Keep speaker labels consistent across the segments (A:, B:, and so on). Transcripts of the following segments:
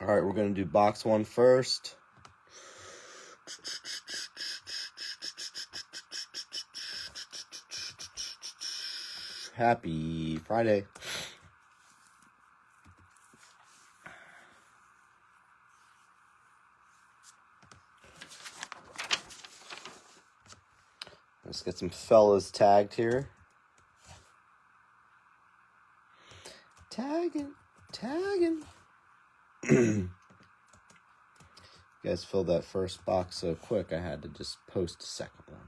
A: All right, we're going to do box one first. Happy Friday. Let's get some fellas tagged here. Tagging. You guys filled that first box so quick, I had to just post a second one.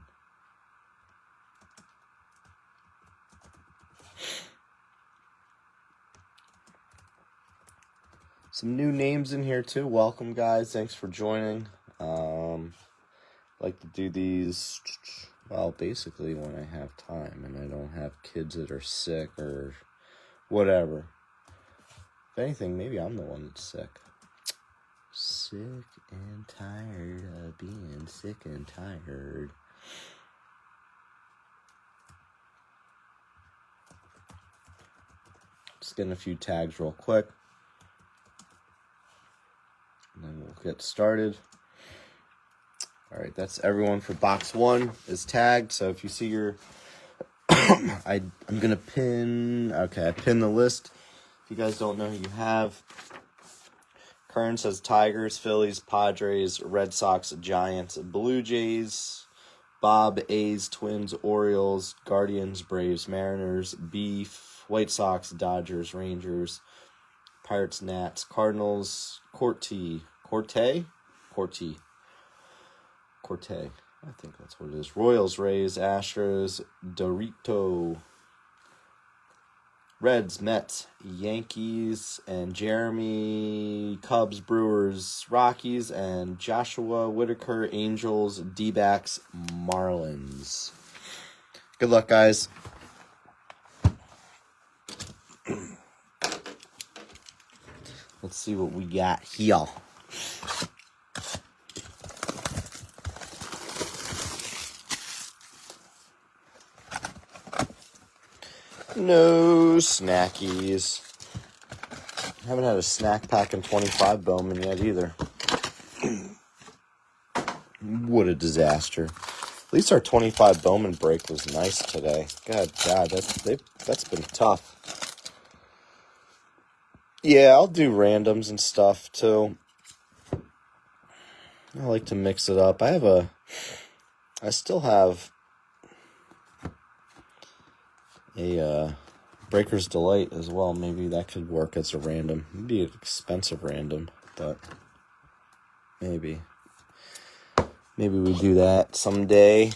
A: Some new names in here too. Welcome, guys. Thanks for joining. Like to do these, well, basically when I have time and I don't have kids that are sick or whatever. If anything, maybe I'm the one that's sick. Sick and tired of being sick and tired. Just getting a few tags real quick. And then we'll get started. All right, that's everyone for box one is tagged. So if you see your, I'm going to pin, okay, I pinned the list. If you guys don't know who you have, Kern says Tigers, Phillies, Padres, Red Sox, Giants, Blue Jays, Bob, A's, Twins, Orioles, Guardians, Braves, Mariners, Beef, White Sox, Dodgers, Rangers, Pirates, Nats, Cardinals, Corte, I think that's what it is. Royals, Rays, Astros, Dorito, Reds, Mets, Yankees, and Jeremy, Cubs, Brewers, Rockies, and Joshua Whitaker, Angels, D-backs, Marlins. Good luck, guys. Let's see what we got here. No snackies. Haven't had a snack pack in 25 Bowman yet either. What a disaster. At least our 25 Bowman break was nice today. God, that's been tough. Yeah, I'll do randoms and stuff too. I like to mix it up. I still have a Breaker's Delight as well. Maybe that could work as a random. It'd be an expensive random, but maybe we do that someday.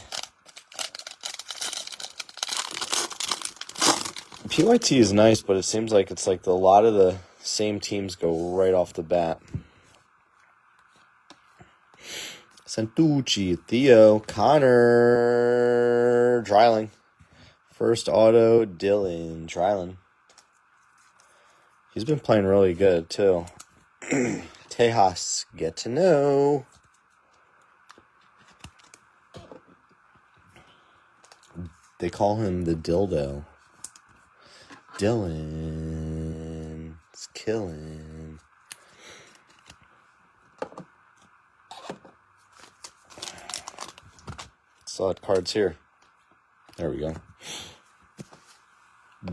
A: PYT is nice, but it seems like it's like a lot of the same teams go right off the bat. Santucci, Theo, Connor, Dryling. First auto, Dylan Dryland. He's been playing really good, too. Tejas, get to know. They call him the dildo. Dylan. It's killing. Solid cards here. There we go.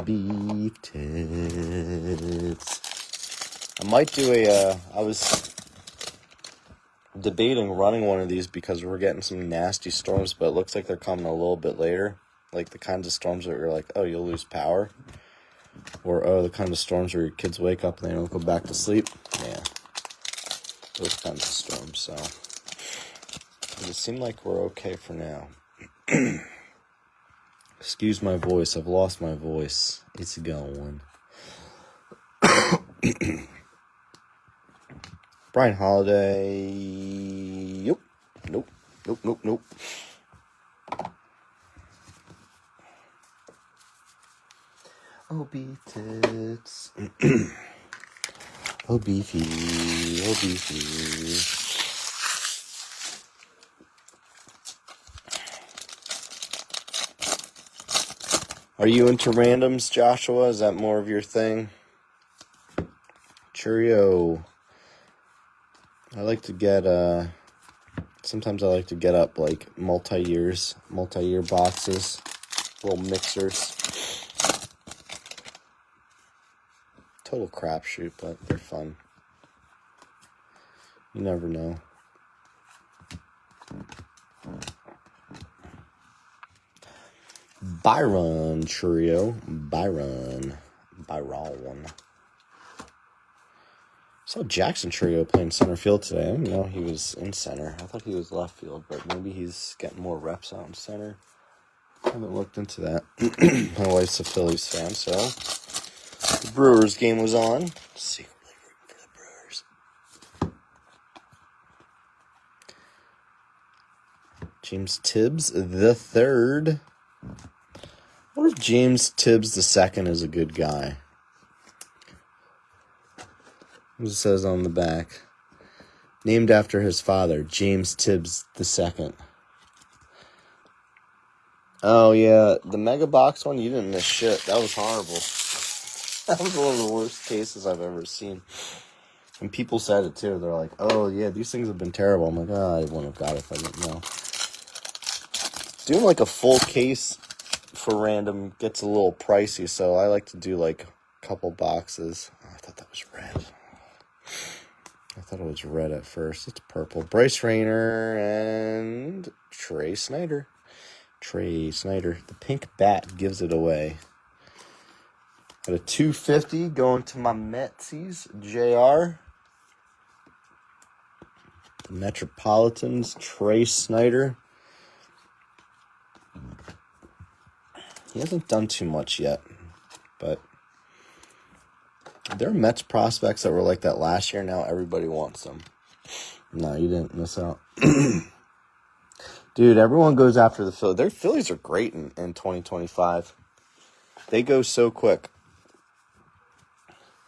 A: Beef tits. I might do I was debating running one of these because we're getting some nasty storms, but it looks like they're coming a little bit later. Like the kinds of storms that you're like, oh, you'll lose power. Or, oh, the kind of storms where your kids wake up and they don't go back to sleep. Yeah. Those kinds of storms, so. It seemed like we're okay for now. Excuse my voice. I've lost my voice. It's going. Brian Holiday. Nope. Oh, beef tits. Oh, beefy. Oh, beefy. Are you into randoms, Joshua? Is that more of your thing? Cheerio. I like to get, sometimes I like to get up like multi-year boxes, little mixers. Total crapshoot, but they're fun. You never know. Byron trio. Byron. Saw Jackson Trio playing center field today. I didn't know he was in center. I thought he was left field, but maybe he's getting more reps out in center. I haven't looked into that. My wife's a Phillies fan, so the Brewers game was on. Secretly rooting for the Brewers. James Tibbs the third. What if James Tibbs the second is a good guy? It says on the back, named after his father, James Tibbs II. Oh, yeah, the Mega Box one, you didn't miss shit. That was horrible. That was one of the worst cases I've ever seen. And people said it, too. They're like, oh, yeah, these things have been terrible. I'm like, I wouldn't have got it if I didn't know. Doing, like, a full case for random gets a little pricey, so I like to do, like, a couple boxes. Oh, I thought that was red. I thought it was red at first. It's purple. Bryce Rayner and Trey Snyder. The pink bat gives it away. Got a 250 going to my Metsies. JR. The Metropolitans. Trey Snyder. He hasn't done too much yet, but there are Mets prospects that were like that last year. Now everybody wants them. No, you didn't miss out. Dude, everyone goes after the Phillies. Their Phillies are great in 2025. They go so quick.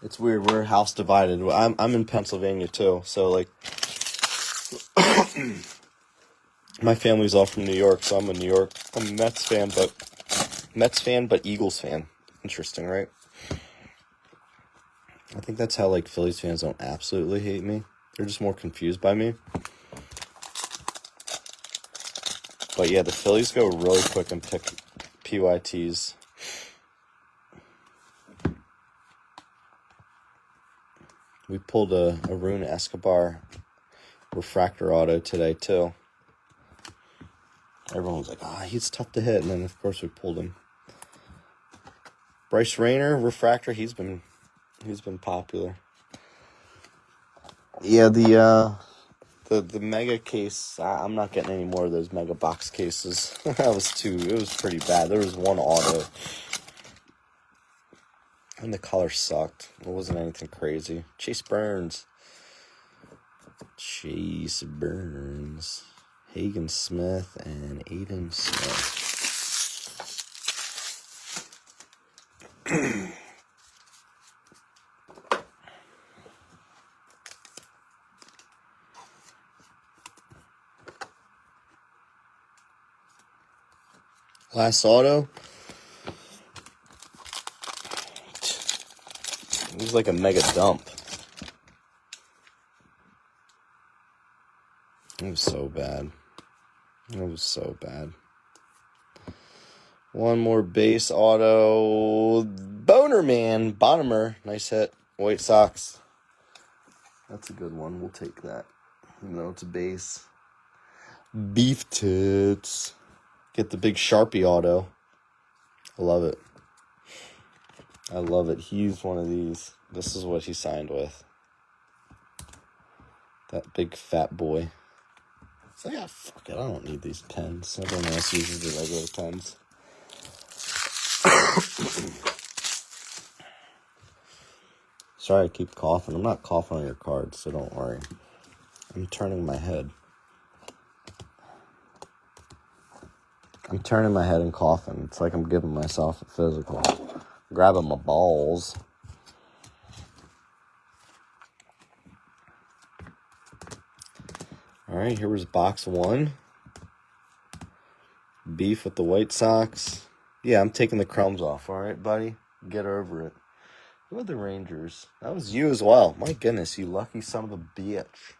A: It's weird. We're house divided. I'm in Pennsylvania too. So like, my family's all from New York, so I'm a Mets fan, but Eagles fan. Interesting, right? I think that's how, like, Phillies fans don't absolutely hate me. They're just more confused by me. But, yeah, the Phillies go really quick and pick PYTs. We pulled a Arun Escobar refractor auto today, too. Everyone was like, he's tough to hit. And then, of course, we pulled him. Bryce Rayner, refractor, he's been popular. Yeah, the mega case, I'm not getting any more of those mega box cases. It was pretty bad. There was one auto, and the color sucked. It wasn't anything crazy. Chase Burns. Hagen Smith and Aiden Smith. Last auto. It was like a mega dump. It was so bad. One more base auto. Bottomer. Nice hit. White Sox. That's a good one. We'll take that. Even though it's a base. Beef tits. Get the big Sharpie auto. I love it. He's one of these. This is what he signed with. That big fat boy. So yeah, fuck it. I don't need these pens. Everyone else uses the regular pens. Sorry I keep coughing. I'm not coughing on your cards, so don't worry. I'm turning my head. And coughing. It's like I'm giving myself a physical. Grabbing my balls. Alright, here was box one. Beef with the White Sox. Yeah, I'm taking the crumbs off, alright, buddy? Get over it. Who are the Rangers? That was you as well. My goodness, you lucky son of a bitch.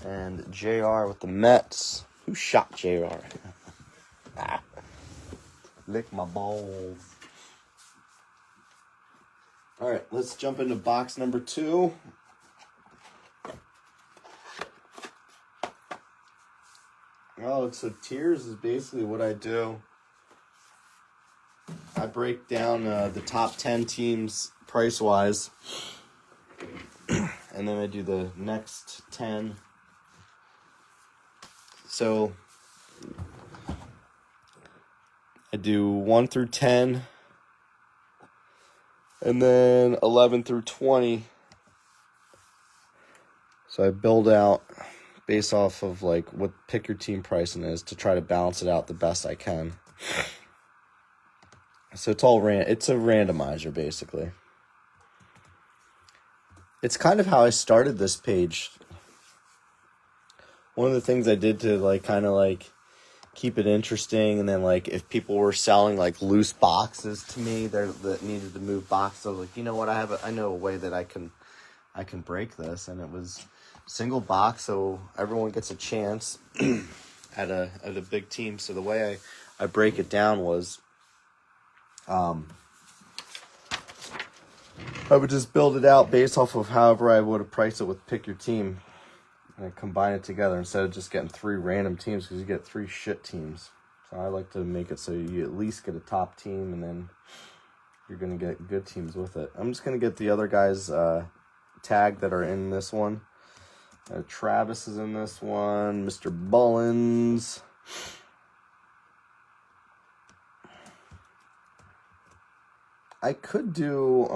A: And JR with the Mets. Who shot JR? Lick my balls. All right, let's jump into box number 2. Oh, so tiers is basically what I do. I break down the top 10 teams price-wise. And then I do the next 10. So I do 1 through 10. And then 11 through 20. So I build out based off of like what pick your team pricing is to try to balance it out the best I can. So it's a randomizer basically. It's kind of how I started this page. One of the things I did to like kind of like keep it interesting, and then like if people were selling like loose boxes to me that needed to move boxes, I was like, you know what, I know a way that I can break this, and it was single box, so everyone gets a chance at a big team. So the way I break it down was I would just build it out based off of however I would have priced it with pick your team. And I combine it together instead of just getting 3 random teams, because you get 3 shit teams. So I like to make it so you at least get a top team, and then you're going to get good teams with it. I'm just going to get the other guys tagged that are in this one. Travis is in this one. Mr. Bullens. I could do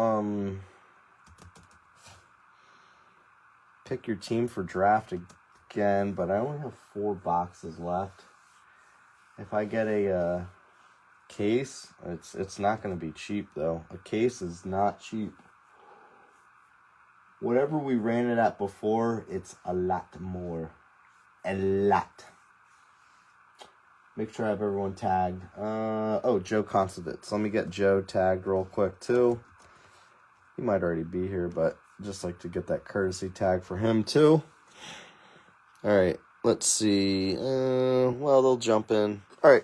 A: pick your team for draft again, but I only have 4 boxes left. If I get a case, it's not going to be cheap though. A case is not cheap. Whatever we ran it at before, it's a lot more. A lot. Make sure I have everyone tagged. Joe Constantine. So let me get Joe tagged real quick too. He might already be here, but just like to get that courtesy tag for him too. All right, let's see. Well, they'll jump in. All right.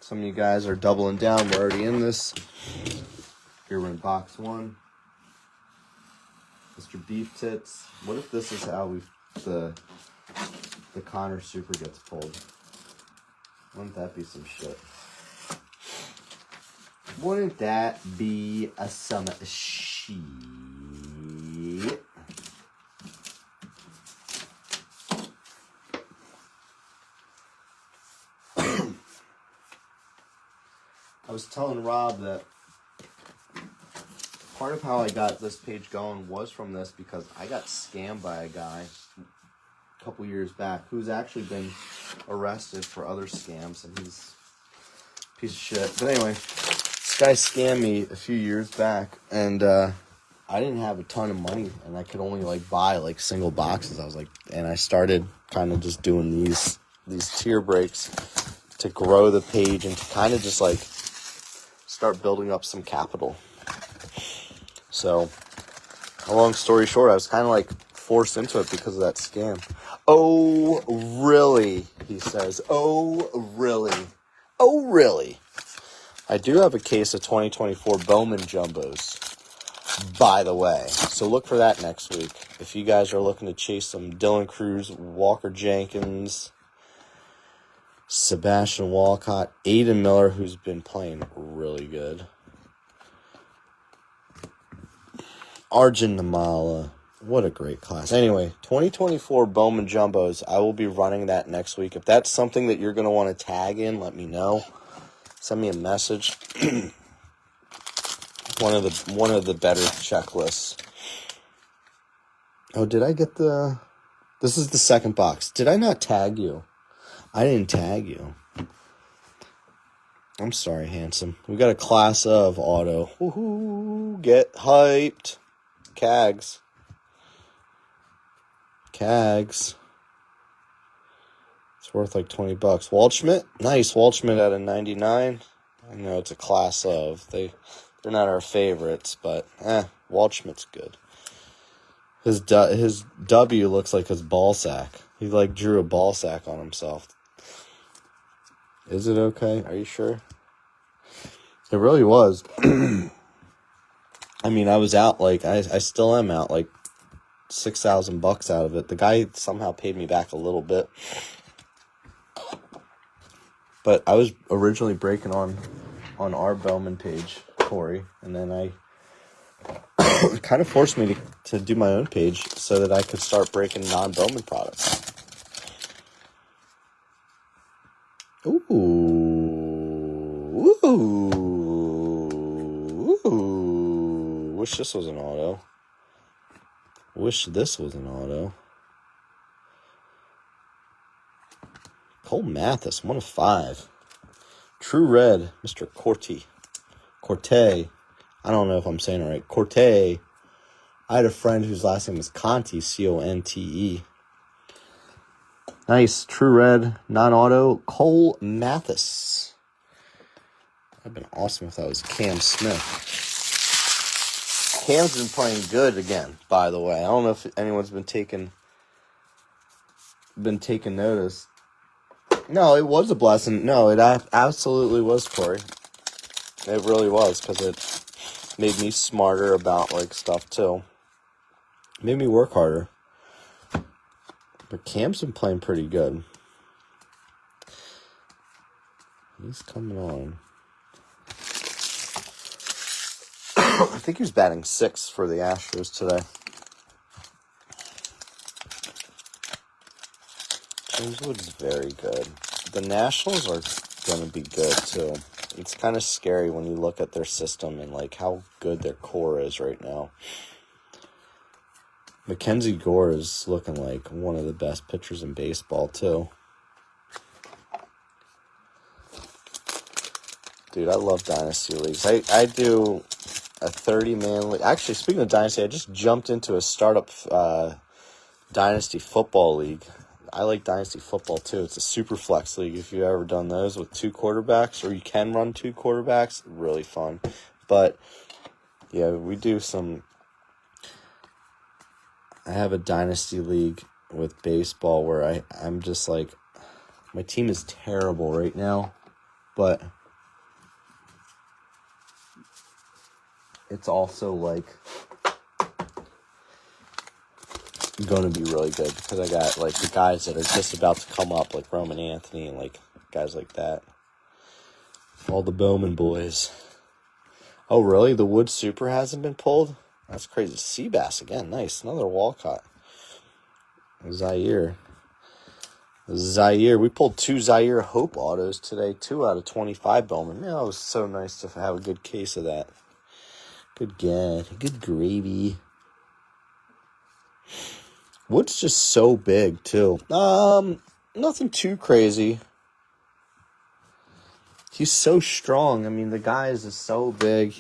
A: Some of you guys are doubling down. We're already in this. Here we're in box 1. Mr. Beef Tits. What if this is how the Connor Super gets pulled? Wouldn't that be some shit? Wouldn't that be some shit? I was telling Rob that part of how I got this page going was from this, because I got scammed by a guy a couple years back who's actually been arrested for other scams, and he's a piece of shit. But anyway, this guy scammed me a few years back, and I didn't have a ton of money, and I could only like buy like single boxes. I was like, and I started kind of just doing these tier breaks to grow the page and to kind of just like start building up some capital. So, a long story short, I was kind of like forced into it because of that scam. Oh, really? He says. Oh, really? Oh, really? I do have a case of 2024 Bowman Jumbos, by the way. So look for that next week. If you guys are looking to chase some Dylan Cruz, Walker Jenkins, Sebastian Walcott, Aiden Miller, who's been playing really good, Arjun Namala. What a great class. Anyway, 2024 Bowman Jumbos. I will be running that next week. If that's something that you're going to want to tag in, let me know. Send me a message. One of the better checklists. Oh, did I get the... This is the second box. Did I not tag you? I didn't tag you. I'm sorry, handsome. We got a class of auto. Woohoo! Get hyped. Cags. It's worth like $20. Waldschmidt? Nice. Waldschmidt at a 99. I know it's a class of. They're not our favorites, but Waldschmidt's good. His W looks like his ball sack. He like drew a ball sack on himself. Is it okay? Are you sure? It really was. I mean, I was out like I still am out like $6,000 out of it. The guy somehow paid me back a little bit. But I was originally breaking on our Bowman page, Corey, and then it kind of forced me to do my own page so that I could start breaking non-Bowman products. Ooh. Wish this was an auto. Cole Mathis, 1 of 5. True Red, Mr. Corte. I don't know if I'm saying it right. Corte. I had a friend whose last name was Conte, Conte. Nice. True Red, non-auto, Cole Mathis. That'd been awesome if that was Cam Smith. Cam's been playing good again, by the way. I don't know if anyone's been taking notice. No, it was a blessing. No, it absolutely was, Corey. It really was, because it made me smarter about like stuff too. Made me work harder. But Cam's been playing pretty good. He's coming on. I think he was batting 6th for the Astros today. James Wood's very good. The Nationals are going to be good, too. It's kind of scary when you look at their system and, like, how good their core is right now. Mackenzie Gore is looking like one of the best pitchers in baseball, too. Dude, I love Dynasty Leagues. I do a 30-man league. Actually, speaking of Dynasty, I just jumped into a startup Dynasty Football League. I like Dynasty Football, too. It's a super flex league if you've ever done those with 2 quarterbacks, or you can run 2 quarterbacks. Really fun. But, yeah, we do some... I have a Dynasty League with baseball where I'm just like... My team is terrible right now, but... It's also, like, going to be really good because I got, like, the guys that are just about to come up, like Roman Anthony and, like, guys like that. All the Bowman boys. Oh, really? The Wood Super hasn't been pulled? That's crazy. Seabass again. Nice. Another Walcott. Zaire. We pulled 2 Zaire Hope autos today. 2 out of 25 Bowman. Man, it was so nice to have a good case of that. Good guy. Good gravy. Wood's just so big, too. Nothing too crazy. He's so strong. I mean, the guy is just so big.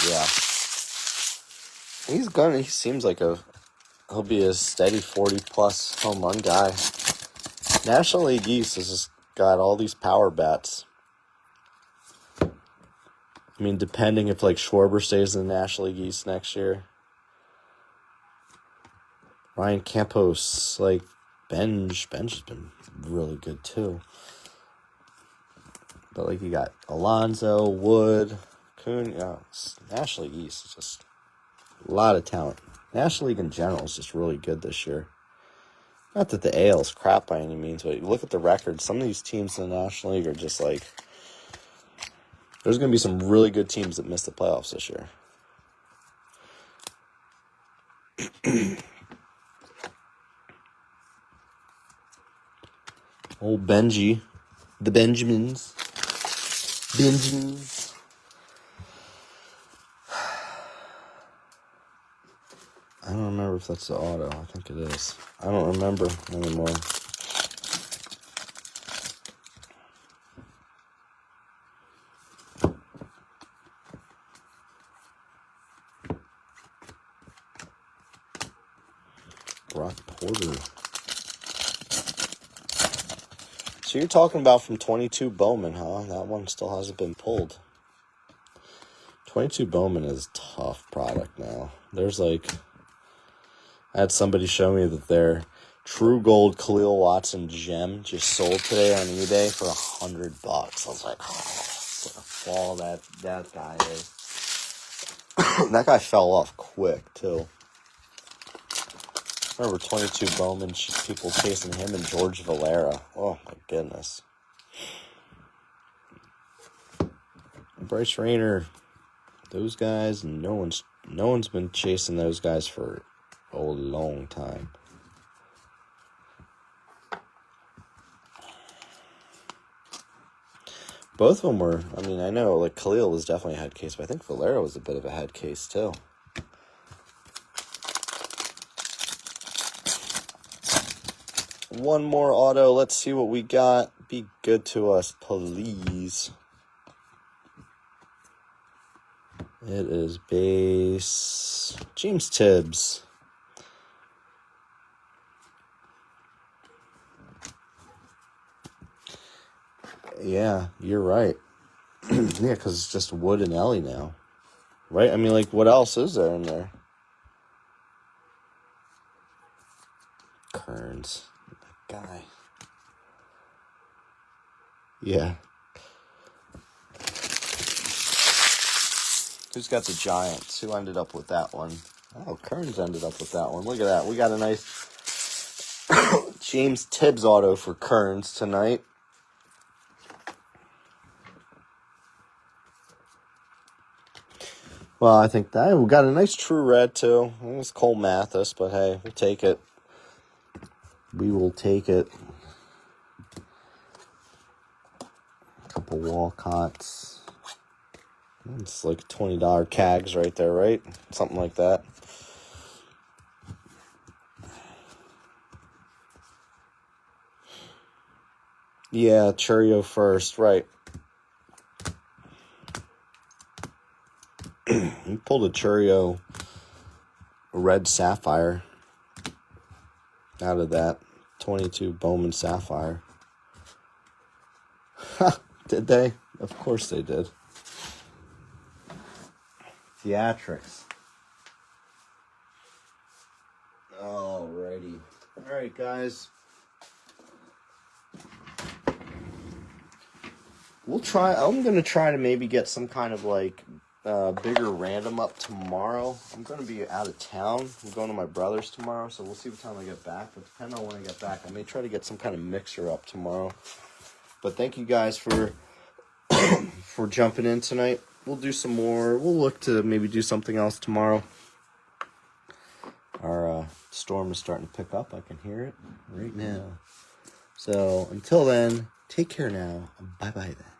A: Yeah. He seems like he'll be a steady 40-plus home run guy. National League East has just got all these power bats. I mean, depending if, like, Schwarber stays in the National League East next year. Ryan Campos, like, Benj has been really good, too. But, like, you got Alonso, Wood, Kuhn. National League East is just a lot of talent. National League in general is just really good this year. Not that the AL is crap by any means, but you look at the records. Some of these teams in the National League are just, like... There's going to be some really good teams that miss the playoffs this year. Old Benji. The Benjamins. I don't remember if that's the auto. I think it is. I don't remember anymore. Brock Porter. So you're talking about from 22 Bowman, huh? That one still hasn't been pulled. 22 Bowman is a tough product now. There's like, I had somebody show me that their True Gold Khalil Watson gem just sold today on eBay for $100. I was like, oh, what a fall that guy is. That guy fell off quick too. I remember 22 Bowman, people chasing him and George Valera. Oh my goodness. Bryce Rayner, those guys, no one's been chasing those guys for a long time. Both of them were, I mean, I know, like, Khalil was definitely a head case, but I think Valera was a bit of a head case, too. One more auto. Let's see what we got. Be good to us, please. It is base James Tibbs. Yeah, you're right. Yeah, because it's just Wood and Ellie now. Right? I mean, like, what else is there in there? Kearns. That guy. Yeah. Who's got the Giants? Who ended up with that one? Oh, Kearns ended up with that one. Look at that. We got a nice James Tibbs auto for Kearns tonight. Well, I think that we got a nice true red, too. I think it's Cole Mathis, but hey, we'll take it. We will take it. A couple Walcotts. It's like $20 CAGs right there, right? Something like that. Yeah, Churio first, right. He pulled a Churio red sapphire out of that 22 Bowman sapphire. Did they? Of course they did. Theatrics. Alrighty. Alright, guys. I'm going to try to maybe get some kind of like bigger random up tomorrow. I'm going to be out of town. I'm going to my brother's tomorrow, so we'll see what time I get back. But depending on when I get back, I may try to get some kind of mixer up tomorrow. But thank you guys for for jumping in tonight. We'll do some more. We'll look to maybe do something else tomorrow. Our storm is starting to pick up. I can hear it right now. So until then, take care now. Bye-bye then.